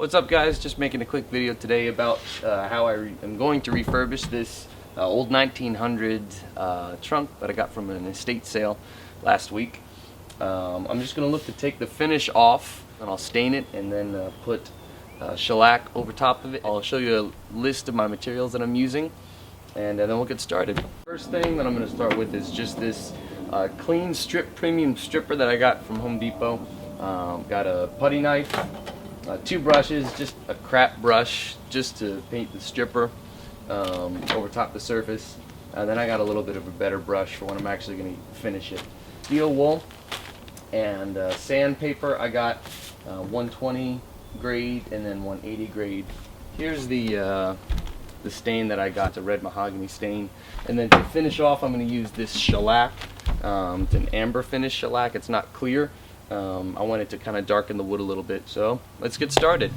What's up, guys? Just making a quick video today about how I am going to refurbish this old 1900 trunk that I got from an estate sale last week. I'm just going to look to take the finish off, and I'll stain it and then put shellac over top of it. I'll show you a list of my materials that I'm using, and then we'll get started. First thing that I'm going to start with is just this clean strip premium stripper that I got from Home Depot. Got a putty knife, 2 brushes, just a crap brush just to paint the stripper over top the surface, and then I got a little bit of a better brush for when I'm actually going to finish it. Steel wool and sandpaper. I got 120 grade and then 180 grade. Here's the stain that I got, the red mahogany stain. And then to finish off, I'm going to use this shellac. It's an amber finish shellac. It's not clear. I wanted to kind of darken the wood a little bit, so let's get started.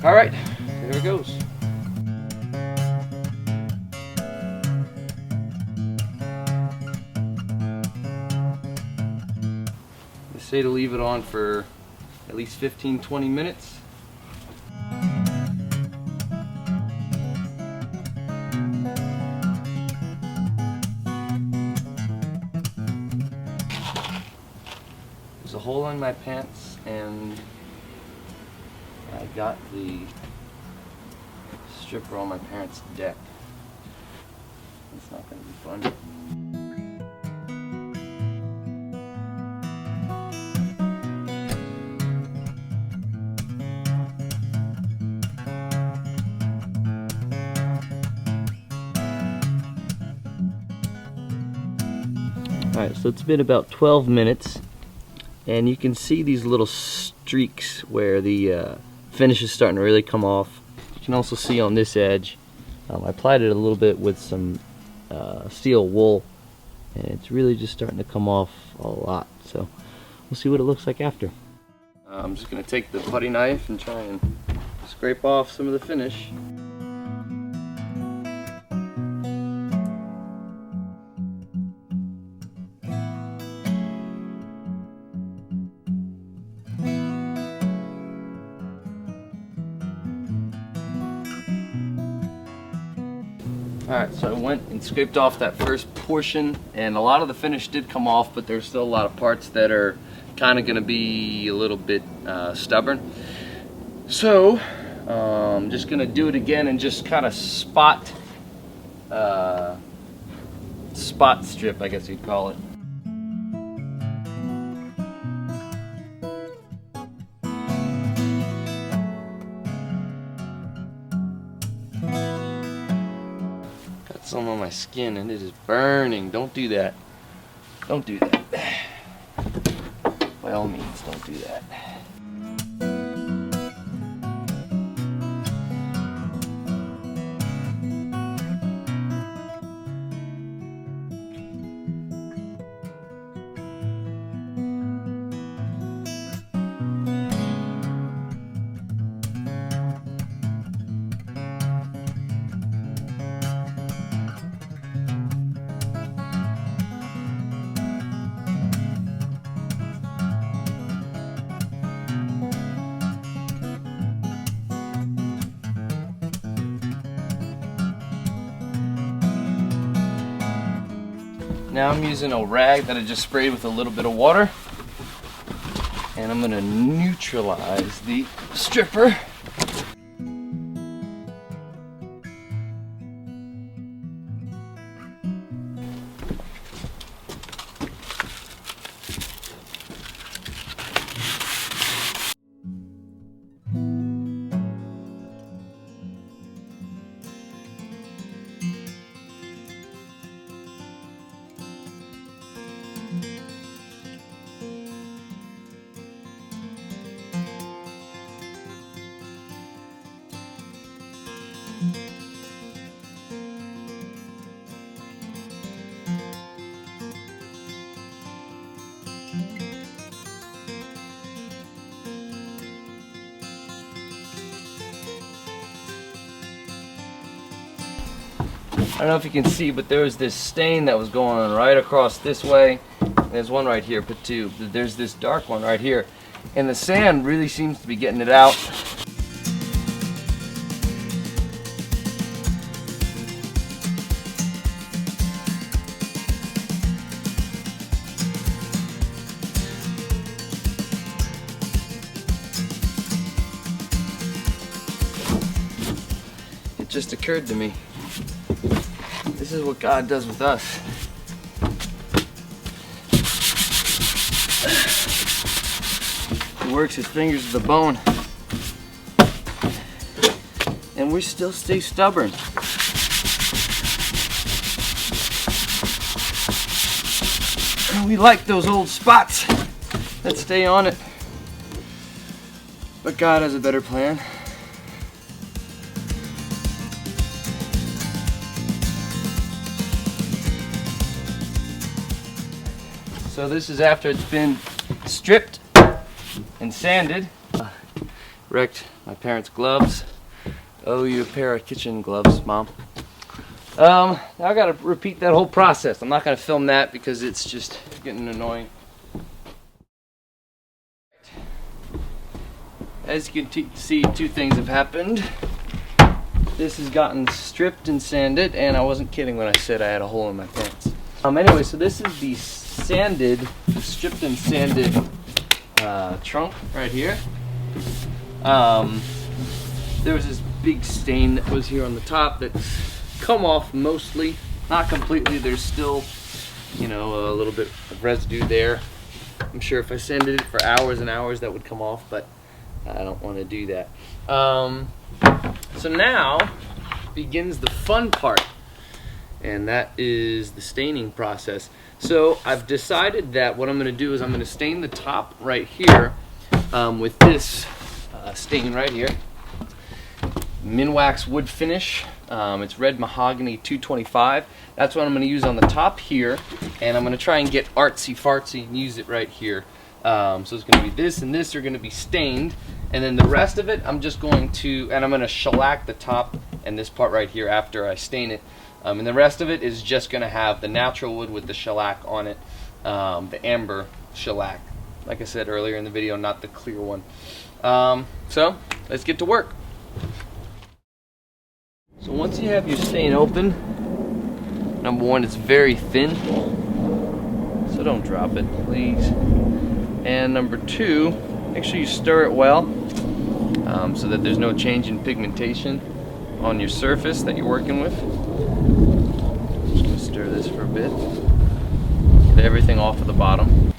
Alright, here it goes. They say to leave it on for at least 15-20 minutes. There's a hole in my pants, and I got the stripper on my parents' deck. It's not going to be fun. Alright, so it's been about 12 minutes. And you can see these little streaks where the finish is starting to really come off. You can also see on this edge, I applied it a little bit with some steel wool, and it's really just starting to come off a lot. So we'll see what it looks like after. I'm just going to take the putty knife and try and scrape off some of the finish. Alright, so I went and scraped off that first portion, and a lot of the finish did come off, but there's still a lot of parts that are kind of going to be a little bit stubborn. So I'm just going to do it again and just kind of spot strip, I guess you'd call it. Some on my skin and it is burning. Don't do that. Don't do that. By all means, don't do that. Now I'm using a rag that I just sprayed with a little bit of water, and I'm going to neutralize the stripper. I don't know if you can see, but there was this stain that was going right across this way. There's one right here, but two. There's this dark one right here. and the sand really seems to be getting it out. It just occurred to me, this is what God does with us. He works his fingers to the bone, and we still stay stubborn. And we like those old spots that stay on it. But God has a better plan. So this is after it's been stripped and sanded. Wrecked my parents' gloves. Owe you a pair of kitchen gloves, Mom. Now I gotta repeat that whole process. I'm not gonna film that because it's just getting annoying. As you can see, two things have happened. This has gotten stripped and sanded, and I wasn't kidding when I said I had a hole in my pants. Anyway, so this is the stripped and sanded trunk right here. There was this big stain that was here on the top that's come off mostly, not completely. There's still, you know, a little bit of residue there. I'm sure if I sanded it for hours and hours that would come off, but I don't want to do that. So now begins the fun part, and that is the staining process. So I've decided that what I'm going to do is I'm going to stain the top right here with this stain right here. Minwax wood finish. It's red mahogany 225. That's what I'm going to use on the top here, and I'm going to try and get artsy fartsy and use it right here. So it's going to be this and this are going to be stained, and then the rest of it I'm just going to, and I'm going to shellac the top and this part right here after I stain it. And the rest of it is just going to have the natural wood with the shellac on it, the amber shellac, like I said earlier in the video, not the clear one. So let's get to work. So once you have your stain open, number one, it's very thin, so don't drop it, please. And number two, make sure you stir it well so that there's no change in pigmentation on your surface that you're working with. Just gonna stir this for a bit. Get everything off of the bottom.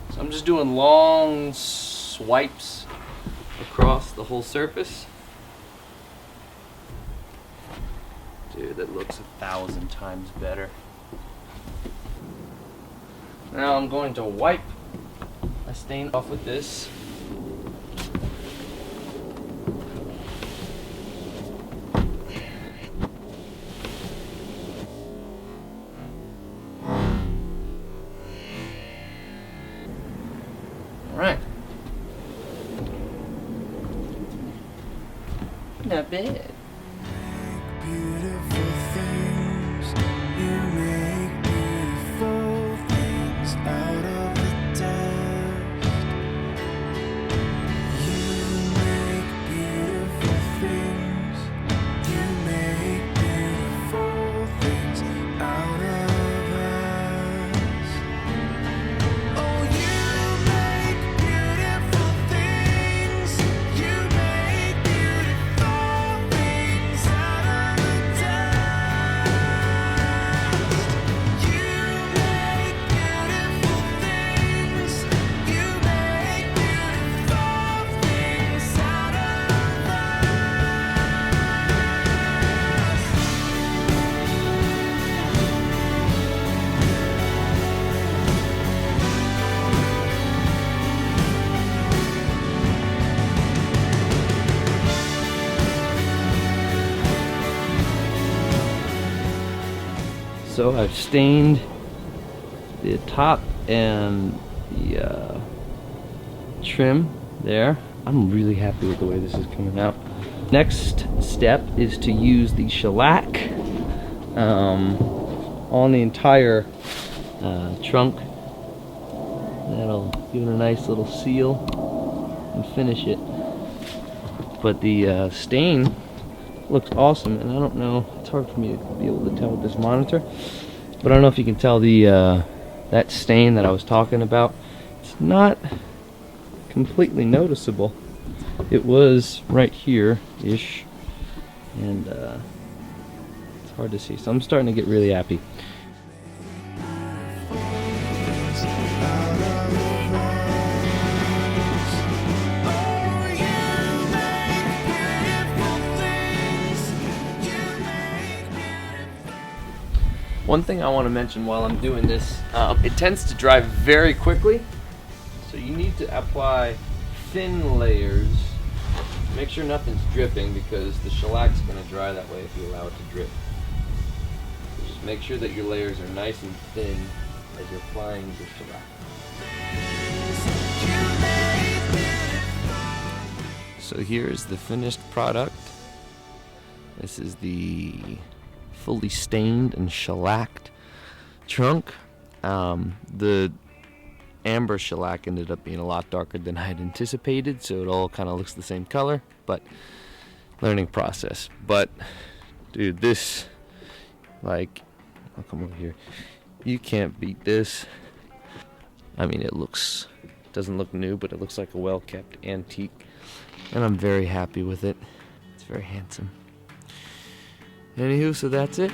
So I'm just doing long swipes across the whole surface. Dude, that looks 1,000 times better. Now I'm going to wipe my stain off with this. All right. Not bad. So I've stained the top and the trim there. I'm really happy with the way this is coming out. Next step is to use the shellac on the entire trunk. That'll give it a nice little seal and finish it. But the stain looks awesome, and I don't know, it's hard for me to be able to tell with this monitor, but I don't know if you can tell the that stain that I was talking about. It's not completely noticeable. It was right here-ish, and it's hard to see, so I'm starting to get really happy. One thing I want to mention while I'm doing this, it tends to dry very quickly, so you need to apply thin layers. Make sure nothing's dripping, because the shellac's going to dry that way if you allow it to drip. So just make sure that your layers are nice and thin as you're applying the shellac. So here is the finished product. This is the fully stained and shellacked trunk. The amber shellac ended up being a lot darker than I had anticipated, so it all kind of looks the same color, but learning process. But dude, this, like, I'll come over here, you can't beat this. I mean, it doesn't look new, but it looks like a well-kept antique, and I'm very happy with it. It's very handsome. Anywho, so that's it.